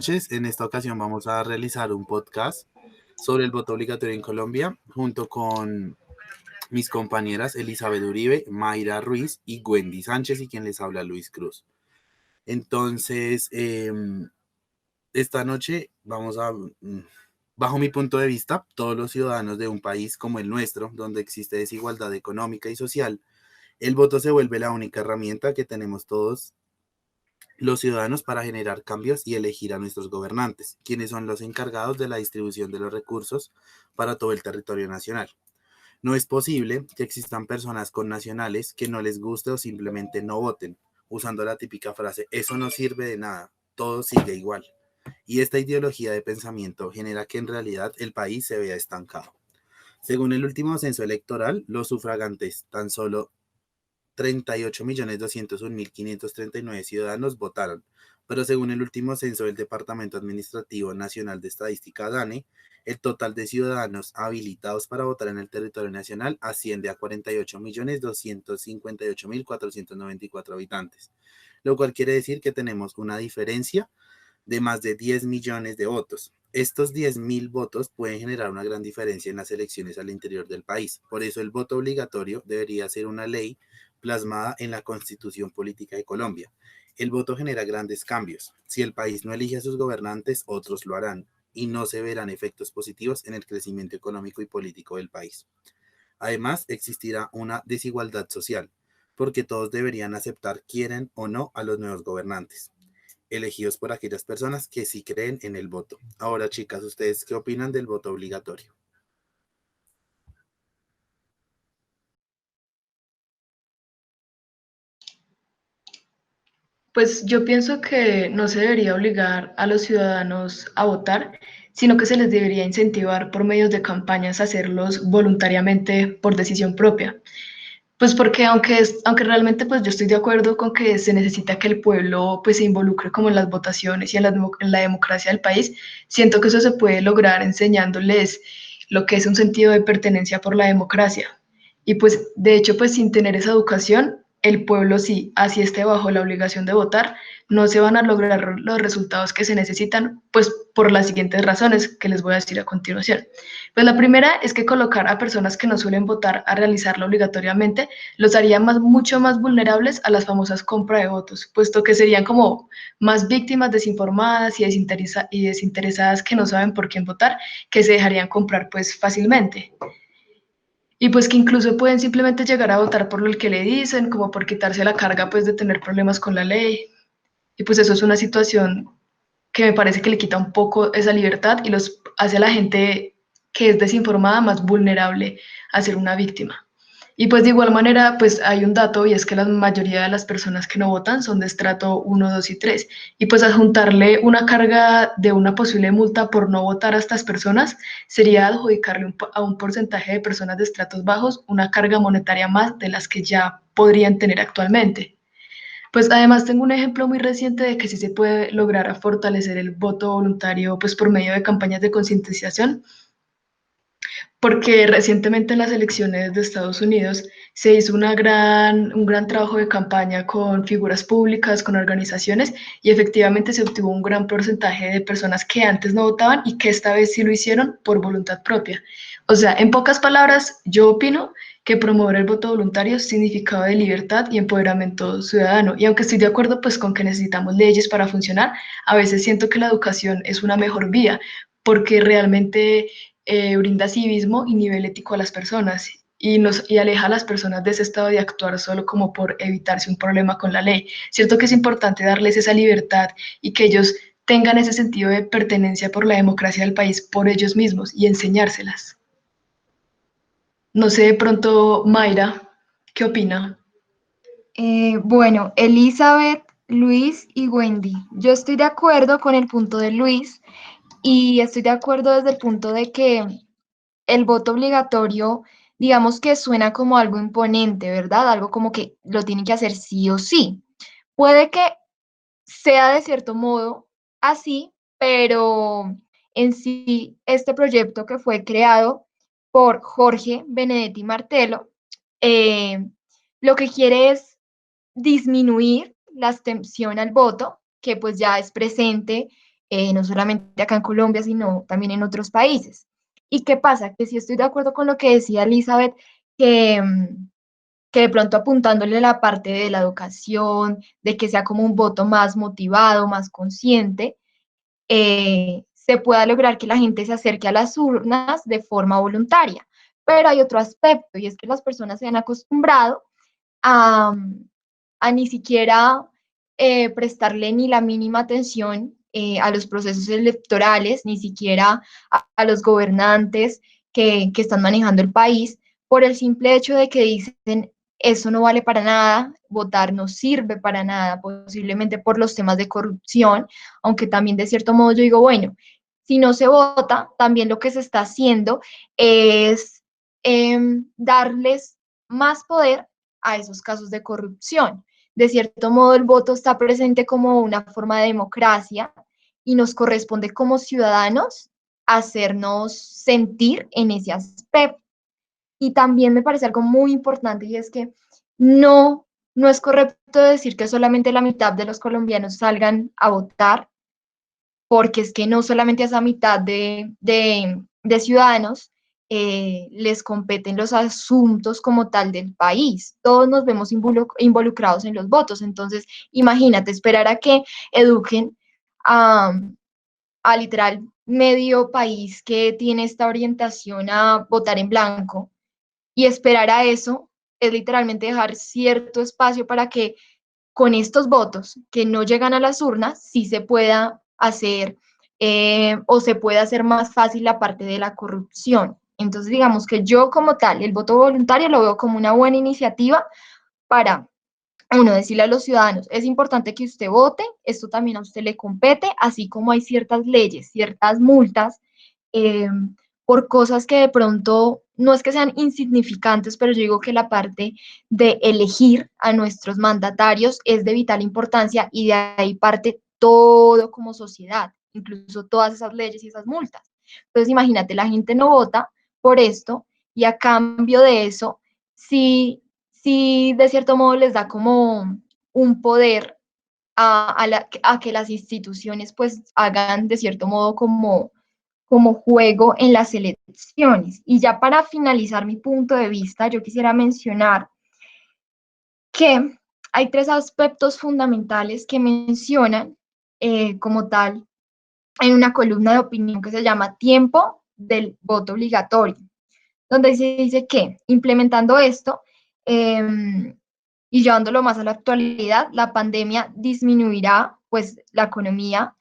noches. En esta ocasión vamos a realizar un podcast sobre el voto obligatorio en Colombia, junto con mis compañeras Elizabeth Uribe, Mayra Ruiz y Wendy Sánchez, y quien les habla Luis Cruz. Entonces, esta noche vamos a, bajo mi punto de vista, todos los ciudadanos de un país como el nuestro, donde existe desigualdad económica y social, el voto se vuelve la única herramienta que tenemos todos los ciudadanos para generar cambios y elegir a nuestros gobernantes, quienes son los encargados de la distribución de los recursos para todo el territorio nacional. No es posible que existan personas con nacionales que no les guste o simplemente no voten, usando la típica frase, eso no sirve de nada, todo sigue igual. Y esta ideología de pensamiento genera que en realidad el país se vea estancado. Según el último censo electoral, los sufragantes, tan solo 38.201.539 ciudadanos votaron, pero según el último censo del Departamento Administrativo Nacional de Estadística DANE, el total de ciudadanos habilitados para votar en el territorio nacional asciende a 48.258.494 habitantes, lo cual quiere decir que tenemos una diferencia de más de 10 millones de votos. Estos 10.000 votos pueden generar una gran diferencia en las elecciones al interior del país. Por eso el voto obligatorio debería ser una ley plasmada en la Constitución Política de Colombia. El voto genera grandes cambios. Si el país no elige a sus gobernantes, otros lo harán y no se verán efectos positivos en el crecimiento económico y político del país. Además, existirá una desigualdad social, porque todos deberían aceptar, quieren o no, a los nuevos gobernantes, elegidos por aquellas personas que sí creen en el voto. Ahora, chicas, ¿ustedes qué opinan del voto obligatorio? Pues yo pienso que no se debería obligar a los ciudadanos a votar, sino que se les debería incentivar por medios de campañas a hacerlos voluntariamente por decisión propia. Pues porque aunque realmente pues yo estoy de acuerdo con que se necesita que el pueblo pues se involucre como en las votaciones y en la democracia del país, siento que eso se puede lograr enseñándoles lo que es un sentido de pertenencia por la democracia. Y pues de hecho pues sin tener esa educación, el pueblo sí, así esté bajo la obligación de votar, no se van a lograr los resultados que se necesitan, pues por las siguientes razones que les voy a decir a continuación. Pues la primera es que colocar a personas que no suelen votar a realizarlo obligatoriamente los haría mucho más vulnerables a las famosas compra de votos, puesto que serían como más víctimas desinformadas y desinteresadas que no saben por quién votar, que se dejarían comprar pues fácilmente. Y pues que incluso pueden simplemente llegar a votar por lo que le dicen, como por quitarse la carga pues de tener problemas con la ley. Y pues eso es una situación que me parece que le quita un poco esa libertad y los hace a la gente que es desinformada más vulnerable a ser una víctima. Y pues de igual manera, pues hay un dato y es que la mayoría de las personas que no votan son de estrato 1, 2 y 3. Y pues adjuntarle una carga de una posible multa por no votar a estas personas sería adjudicarle a un porcentaje de personas de estratos bajos una carga monetaria más de las que ya podrían tener actualmente. Pues además tengo un ejemplo muy reciente de que sí se puede lograr fortalecer el voto voluntario pues por medio de campañas de concientización, porque recientemente en las elecciones de Estados Unidos se hizo un gran trabajo de campaña con figuras públicas, con organizaciones, y efectivamente se obtuvo un gran porcentaje de personas que antes no votaban y que esta vez sí lo hicieron por voluntad propia. O sea, en pocas palabras, yo opino que promover el voto voluntario es significado de libertad y empoderamiento ciudadano. Y aunque estoy de acuerdo pues con que necesitamos leyes para funcionar, a veces siento que la educación es una mejor vía, porque realmente brinda civismo y nivel ético a las personas y aleja a las personas de ese estado de actuar solo como por evitarse un problema con la ley. Cierto que es importante darles esa libertad y que ellos tengan ese sentido de pertenencia por la democracia del país por ellos mismos y enseñárselas. No sé, de pronto, Mayra, ¿qué opina? Bueno, Elizabeth, Luis y Wendy. Yo estoy de acuerdo con el punto de Luis y estoy de acuerdo desde el punto de que el voto obligatorio, digamos que suena como algo imponente, ¿verdad? Algo como que lo tienen que hacer sí o sí. Puede que sea de cierto modo así, pero en sí este proyecto que fue creado por Jorge Benedetti Martelo, eh, lo que quiere es disminuir la abstención al voto, que pues ya es presente no solamente acá en Colombia, sino también en otros países. ¿Y qué pasa? Que sí estoy de acuerdo con lo que decía Elizabeth, que, que de pronto apuntándole la parte de la educación, de que sea como un voto más motivado, más consciente, se pueda lograr que la gente se acerque a las urnas de forma voluntaria. Pero hay otro aspecto y es que las personas se han acostumbrado a, a ni siquiera prestarle ni la mínima atención a los procesos electorales, ni siquiera a los gobernantes que están manejando el país, por el simple hecho de que dicen, eso no vale para nada, votar no sirve para nada, posiblemente por los temas de corrupción, aunque también de cierto modo yo digo, bueno, si no se vota, también lo que se está haciendo es darles más poder a esos casos de corrupción. De cierto modo, el voto está presente como una forma de democracia y nos corresponde como ciudadanos hacernos sentir en ese aspecto. Y también me parece algo muy importante y es que no es correcto decir que solamente la mitad de los colombianos salgan a votar, porque es que no solamente a esa mitad de ciudadanos les competen los asuntos como tal del país. Todos nos vemos involucrados en los votos. Entonces, imagínate, esperar a que eduquen a, a literal medio país que tiene esta orientación a votar en blanco y esperar a eso es literalmente dejar cierto espacio para que con estos votos que no llegan a las urnas, sí se pueda hacer o se puede hacer más fácil la parte de la corrupción. Entonces, digamos que yo como tal, el voto voluntario lo veo como una buena iniciativa para, uno, decirle a los ciudadanos, es importante que usted vote, esto también a usted le compete, así como hay ciertas leyes, ciertas multas eh, por cosas que de pronto no es que sean insignificantes, pero yo digo que la parte de elegir a nuestros mandatarios es de vital importancia y de ahí parte todo como sociedad, incluso todas esas leyes y esas multas. Entonces, imagínate, la gente no vota por esto y a cambio de eso, sí de cierto modo les da como un poder a que las instituciones pues hagan de cierto modo como juego en las elecciones. Y ya para finalizar mi punto de vista, yo quisiera mencionar que hay tres aspectos fundamentales que mencionan como tal en una columna de opinión que se llama tiempo del voto obligatorio, donde se dice que implementando esto y llevándolo más a la actualidad, la pandemia disminuirá pues la economía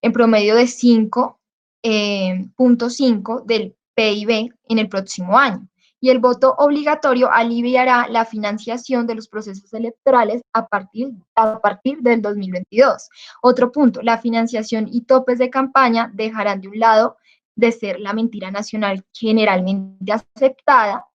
en promedio de 5.5 del PIB en el próximo año. Y el voto obligatorio aliviará la financiación de los procesos electorales a partir del 2022. Otro punto, la financiación y topes de campaña dejarán de un lado de ser la mentira nacional generalmente aceptada.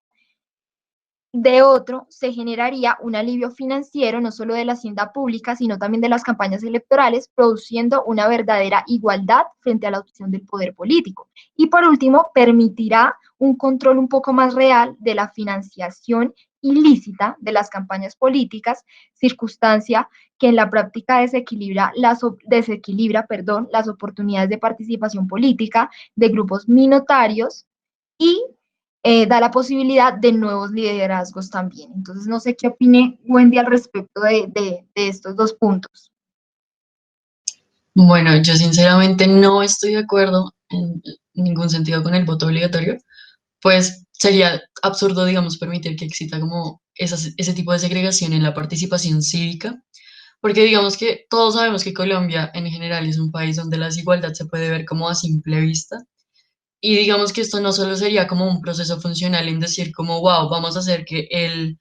De otro, se generaría un alivio financiero no solo de la hacienda pública, sino también de las campañas electorales, produciendo una verdadera igualdad frente a la opción del poder político. Y por último, permitirá un control un poco más real de la financiación ilícita de las campañas políticas, circunstancia que en la práctica desequilibra, las oportunidades de participación política de grupos minoritarios y da la posibilidad de nuevos liderazgos también. Entonces, no sé qué opine Wendy al respecto de estos dos puntos. Bueno, yo sinceramente no estoy de acuerdo en ningún sentido con el voto obligatorio, pues sería absurdo, digamos, permitir que exista como ese tipo de segregación en la participación cívica, porque digamos que todos sabemos que Colombia en general es un país donde la desigualdad se puede ver como a simple vista. Y digamos que esto no solo sería como un proceso funcional en decir como, wow, vamos a hacer que el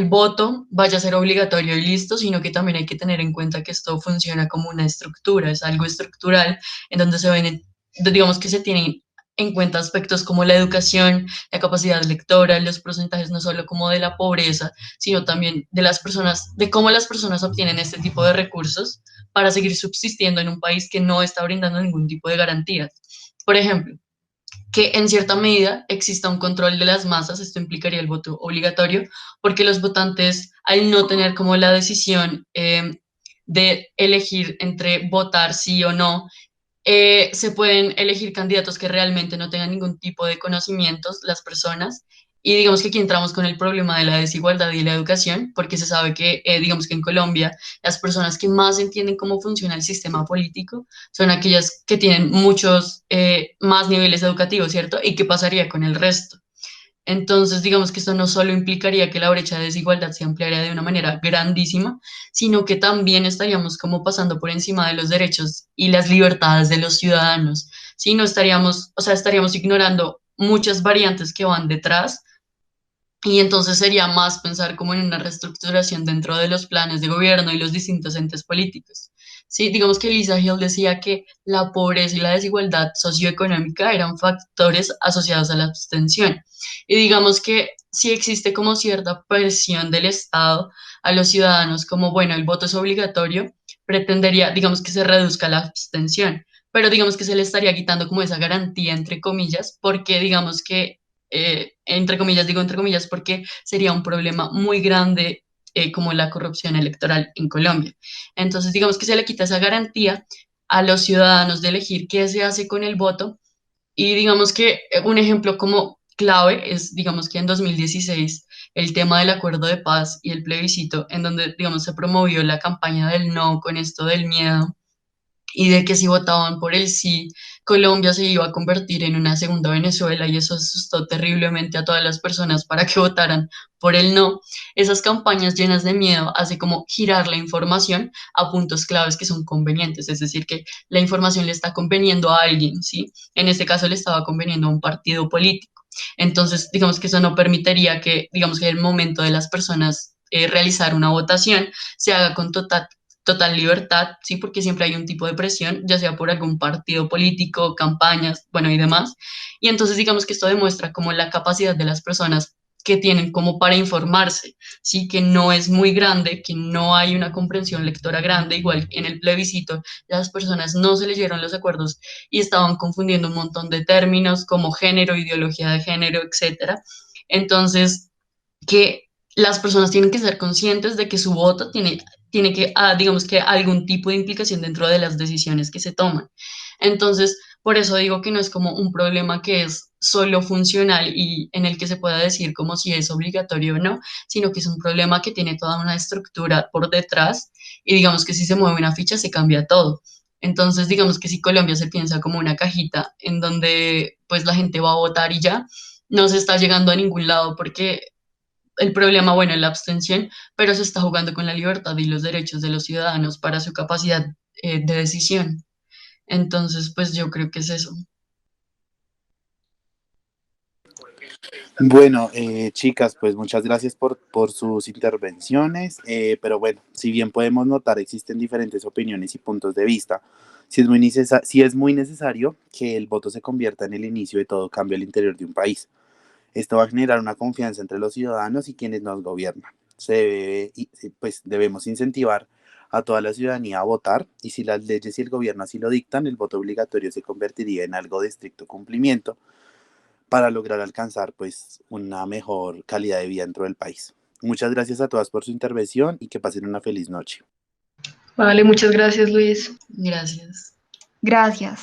voto vaya a ser obligatorio y listo, sino que también hay que tener en cuenta que esto funciona como una estructura, es algo estructural en donde se ven, digamos que se tienen en cuenta aspectos como la educación, la capacidad lectora, los porcentajes no solo como de la pobreza, sino también de las personas, de cómo las personas obtienen este tipo de recursos para seguir subsistiendo en un país que no está brindando ningún tipo de garantías. Por ejemplo, que en cierta medida exista un control de las masas, esto implicaría el voto obligatorio, porque los votantes, al no tener como la decisión de elegir entre votar sí o no, se pueden elegir candidatos que realmente no tengan ningún tipo de conocimientos, las personas, y digamos que aquí entramos con el problema de la desigualdad y la educación, porque se sabe que, digamos que en Colombia, las personas que más entienden cómo funciona el sistema político son aquellas que tienen muchos más niveles educativos, ¿cierto? ¿Y qué pasaría con el resto? Entonces, digamos que esto no solo implicaría que la brecha de desigualdad se ampliaría de una manera grandísima, sino que también estaríamos como pasando por encima de los derechos y las libertades de los ciudadanos. Sí, no estaríamos, o sea, estaríamos ignorando muchas variantes que van detrás y entonces sería más pensar como en una reestructuración dentro de los planes de gobierno y los distintos entes políticos. Sí, digamos que Lisa Hill decía que la pobreza y la desigualdad socioeconómica eran factores asociados a la abstención. Y digamos que sí existe como cierta presión del Estado a los ciudadanos, como, bueno, el voto es obligatorio, pretendería, digamos, que se reduzca la abstención, pero digamos que se le estaría quitando como esa garantía, entre comillas, porque digamos que entre comillas, digo entre comillas, porque sería un problema muy grande como la corrupción electoral en Colombia. Entonces, digamos que se le quita esa garantía a los ciudadanos de elegir qué se hace con el voto y digamos que un ejemplo como clave es, digamos que en 2016 el tema del acuerdo de paz y el plebiscito, en donde, digamos, se promovió la campaña del no con esto del miedo y de que si votaban por el sí, Colombia se iba a convertir en una segunda Venezuela y eso asustó terriblemente a todas las personas para que votaran por el no. Esas campañas llenas de miedo hace como girar la información a puntos claves que son convenientes, es decir, que la información le está conveniendo a alguien, ¿sí? En este caso le estaba conveniendo a un partido político. Entonces, digamos que eso no permitiría que, digamos que el momento de las personas realizar una votación se haga con total libertad, ¿sí? Porque siempre hay un tipo de presión, ya sea por algún partido político, campañas, bueno, y demás. Y entonces digamos que esto demuestra como la capacidad de las personas que tienen como para informarse, ¿sí? Que no es muy grande, que no hay una comprensión lectora grande, igual en el plebiscito, las personas no se leyeron los acuerdos y estaban confundiendo un montón de términos como género, ideología de género, etcétera. Entonces, que las personas tienen que ser conscientes de que su voto tiene que, digamos que, algún tipo de implicación dentro de las decisiones que se toman. Entonces, por eso digo que no es como un problema que es solo funcional y en el que se pueda decir como si es obligatorio o no, sino que es un problema que tiene toda una estructura por detrás y digamos que si se mueve una ficha se cambia todo. Entonces, digamos que si Colombia se piensa como una cajita en donde pues la gente va a votar y ya, no se está llegando a ningún lado porque el problema, bueno, es la abstención, pero se está jugando con la libertad y los derechos de los ciudadanos para su capacidad de decisión. Entonces, pues yo creo que es eso. Bueno, chicas, pues muchas gracias por sus intervenciones, pero bueno, si bien podemos notar, existen diferentes opiniones y puntos de vista. Si es muy necesario que el voto se convierta en el inicio de todo cambio al interior de un país. Esto va a generar una confianza entre los ciudadanos y quienes nos gobiernan. Pues debemos incentivar a toda la ciudadanía a votar y si las leyes y el gobierno así lo dictan, el voto obligatorio se convertiría en algo de estricto cumplimiento para lograr alcanzar pues una mejor calidad de vida dentro del país. Muchas gracias a todas por su intervención y que pasen una feliz noche. Vale, muchas gracias, Luis. Gracias. Gracias.